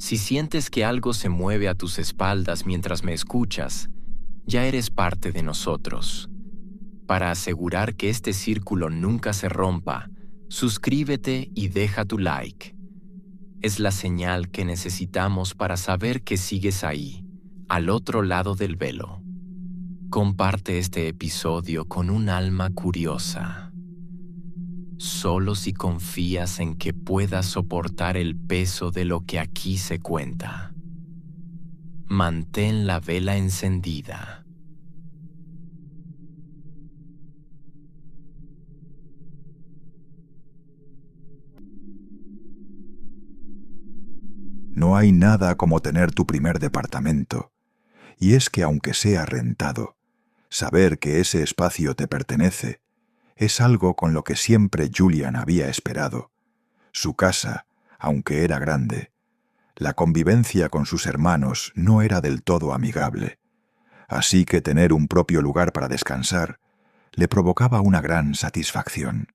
Si sientes que algo se mueve a tus espaldas mientras me escuchas, ya eres parte de nosotros. Para asegurar que este círculo nunca se rompa, suscríbete y deja tu like. Es la señal que necesitamos para saber que sigues ahí, al otro lado del velo. Comparte este episodio con un alma curiosa. Solo si confías en que puedas soportar el peso de lo que aquí se cuenta. Mantén la vela encendida. No hay nada como tener tu primer departamento, y es que aunque sea rentado, saber que ese espacio te pertenece es algo con lo que siempre Julian había esperado. Su casa, aunque era grande, la convivencia con sus hermanos no era del todo amigable, así que tener un propio lugar para descansar le provocaba una gran satisfacción.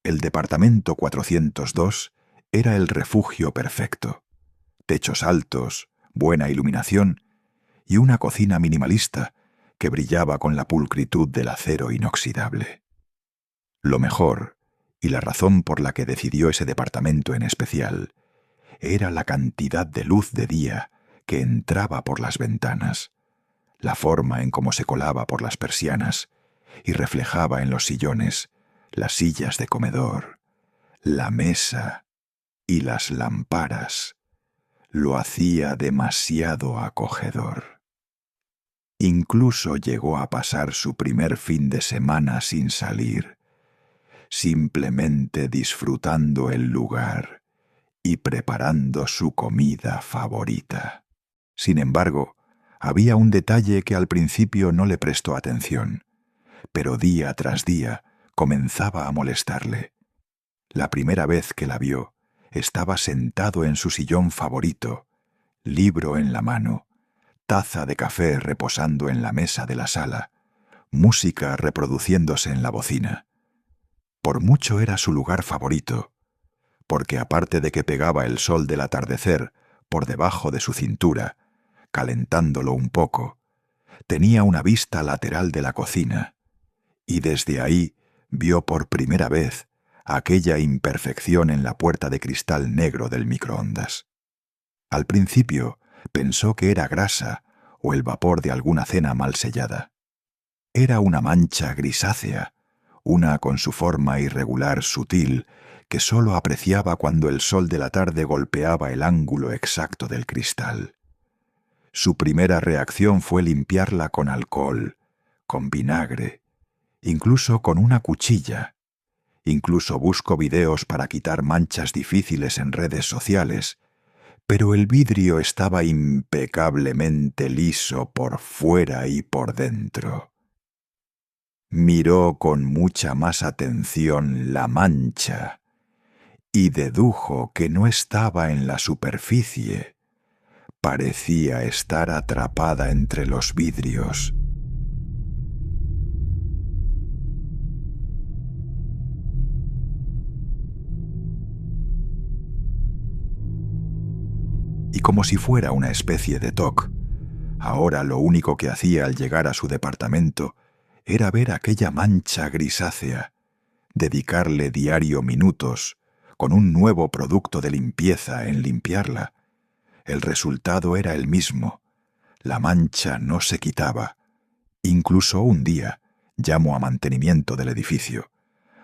El departamento 402 era el refugio perfecto. Techos altos, buena iluminación y una cocina minimalista que brillaba con la pulcritud del acero inoxidable. Lo mejor, y la razón por la que decidió ese departamento en especial, era la cantidad de luz de día que entraba por las ventanas, la forma en cómo se colaba por las persianas y reflejaba en los sillones, las sillas de comedor, la mesa y las lamparas. Lo hacía demasiado acogedor. Incluso llegó a pasar su primer fin de semana sin salir, simplemente disfrutando el lugar y preparando su comida favorita. Sin embargo, había un detalle que al principio no le prestó atención, pero día tras día comenzaba a molestarle. La primera vez que la vio, estaba sentado en su sillón favorito, libro en la mano, taza de café reposando en la mesa de la sala, música reproduciéndose en la bocina. Por mucho era su lugar favorito, porque aparte de que pegaba el sol del atardecer por debajo de su cintura, calentándolo un poco, tenía una vista lateral de la cocina, y desde ahí vio por primera vez aquella imperfección en la puerta de cristal negro del microondas. Al principio pensó que era grasa o el vapor de alguna cena mal sellada. Era una mancha grisácea, una con su forma irregular sutil que sólo apreciaba cuando el sol de la tarde golpeaba el ángulo exacto del cristal. Su primera reacción fue limpiarla con alcohol, con vinagre, incluso con una cuchilla. Incluso busco videos para quitar manchas difíciles en redes sociales, pero el vidrio estaba impecablemente liso por fuera y por dentro. Miró con mucha más atención la mancha y dedujo que no estaba en la superficie. Parecía estar atrapada entre los vidrios. Y como si fuera una especie de TOC, ahora lo único que hacía al llegar a su departamento era ver aquella mancha grisácea, dedicarle diario minutos con un nuevo producto de limpieza en limpiarla. El resultado era el mismo. La mancha no se quitaba. Incluso un día llamó a mantenimiento del edificio,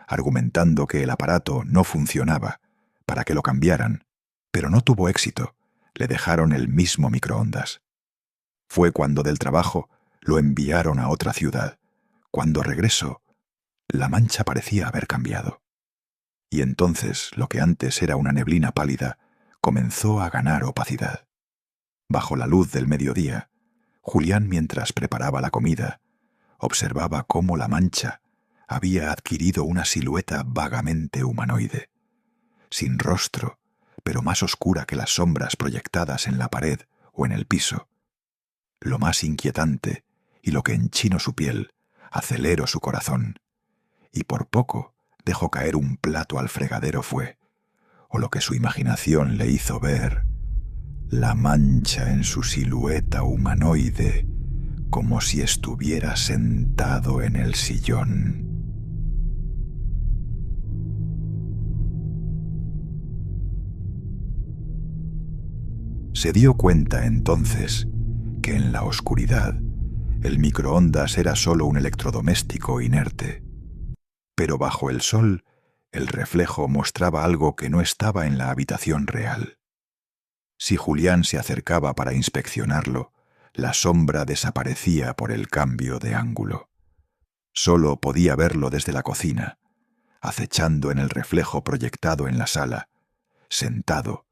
argumentando que el aparato no funcionaba, para que lo cambiaran, pero no tuvo éxito. Le dejaron el mismo microondas. Fue cuando del trabajo lo enviaron a otra ciudad. Cuando regresó, la mancha parecía haber cambiado. Y entonces lo que antes era una neblina pálida comenzó a ganar opacidad. Bajo la luz del mediodía, Julián, mientras preparaba la comida, observaba cómo la mancha había adquirido una silueta vagamente humanoide, sin rostro, pero más oscura que las sombras proyectadas en la pared o en el piso. Lo más inquietante, y lo que enchinó su piel, aceleró su corazón, y por poco dejó caer un plato al fregadero fue, o lo que su imaginación le hizo ver, la mancha en su silueta humanoide, como si estuviera sentado en el sillón. Se dio cuenta entonces que en la oscuridad el microondas era solo un electrodoméstico inerte, pero bajo el sol el reflejo mostraba algo que no estaba en la habitación real. Si Julián se acercaba para inspeccionarlo, la sombra desaparecía por el cambio de ángulo. Solo podía verlo desde la cocina, acechando en el reflejo proyectado en la sala, sentado,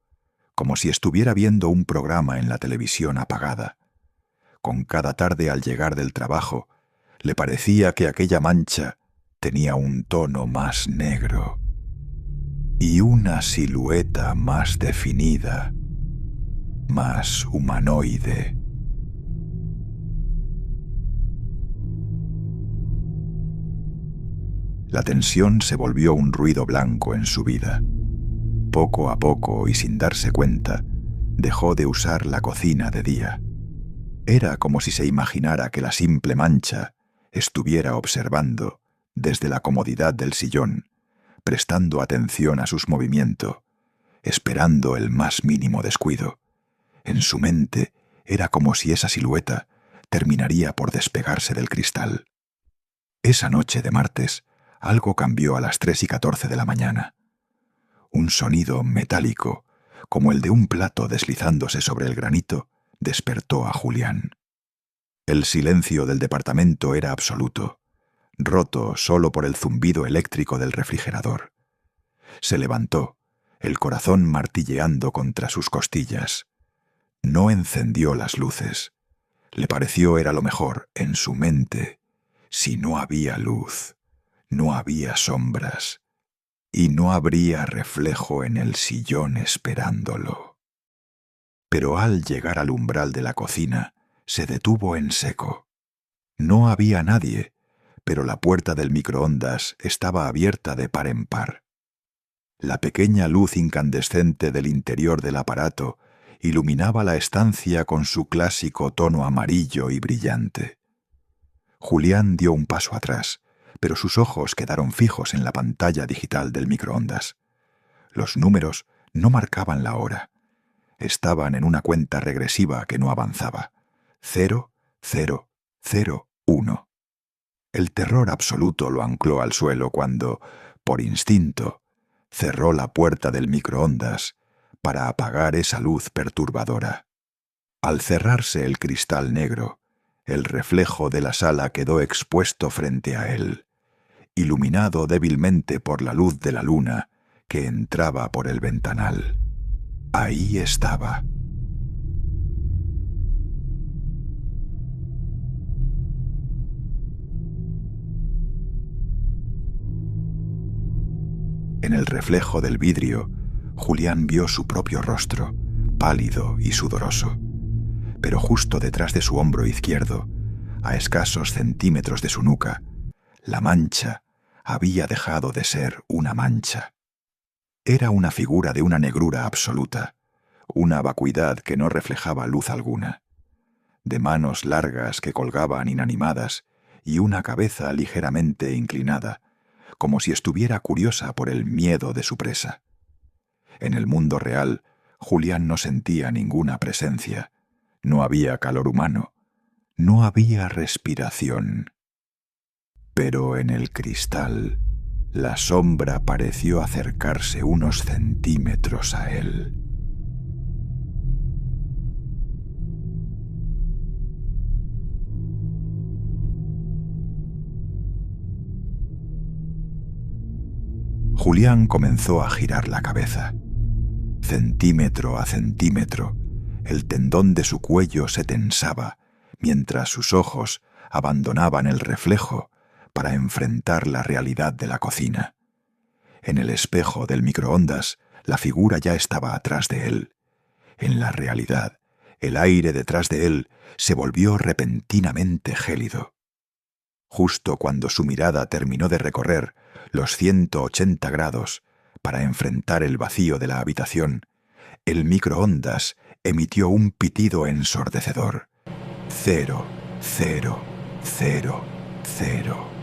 como si estuviera viendo un programa en la televisión apagada. Con cada tarde al llegar del trabajo, le parecía que aquella mancha tenía un tono más negro y una silueta más definida, más humanoide. La tensión se volvió un ruido blanco en su vida. Poco a poco y sin darse cuenta, dejó de usar la cocina de día. Era como si se imaginara que la simple mancha estuviera observando desde la comodidad del sillón, prestando atención a sus movimientos, esperando el más mínimo descuido. En su mente era como si esa silueta terminaría por despegarse del cristal. Esa noche de martes, algo cambió a las 3:14 de la mañana. Un sonido metálico, como el de un plato deslizándose sobre el granito, despertó a Julián. El silencio del departamento era absoluto, roto solo por el zumbido eléctrico del refrigerador. Se levantó, el corazón martilleando contra sus costillas. No encendió las luces. Le pareció era lo mejor en su mente. Si no había luz, no había sombras, y no habría reflejo en el sillón esperándolo. Pero al llegar al umbral de la cocina, se detuvo en seco. No había nadie, pero la puerta del microondas estaba abierta de par en par. La pequeña luz incandescente del interior del aparato iluminaba la estancia con su clásico tono amarillo y brillante. Julián dio un paso atrás, pero sus ojos quedaron fijos en la pantalla digital del microondas. Los números no marcaban la hora. Estaban en una cuenta regresiva que no avanzaba. 0, 0, 0, 1. El terror absoluto lo ancló al suelo cuando, por instinto, cerró la puerta del microondas para apagar esa luz perturbadora. Al cerrarse el cristal negro, el reflejo de la sala quedó expuesto frente a él, iluminado débilmente por la luz de la luna que entraba por el ventanal. Ahí estaba. En el reflejo del vidrio, Julián vio su propio rostro, pálido y sudoroso. Pero justo detrás de su hombro izquierdo, a escasos centímetros de su nuca, la mancha había dejado de ser una mancha. Era una figura de una negrura absoluta, una vacuidad que no reflejaba luz alguna, de manos largas que colgaban inanimadas y una cabeza ligeramente inclinada, como si estuviera curiosa por el miedo de su presa. En el mundo real, Julián no sentía ninguna presencia, no había calor humano, no había respiración. Pero en el cristal, la sombra pareció acercarse unos centímetros a él. Julián comenzó a girar la cabeza. Centímetro a centímetro, el tendón de su cuello se tensaba, mientras sus ojos abandonaban el reflejo para enfrentar la realidad de la cocina. En el espejo del microondas, la figura ya estaba atrás de él. En la realidad, el aire detrás de él se volvió repentinamente gélido. Justo cuando su mirada terminó de recorrer los 180 grados para enfrentar el vacío de la habitación, El microondas emitió un pitido ensordecedor. 0, 0, 0, 0.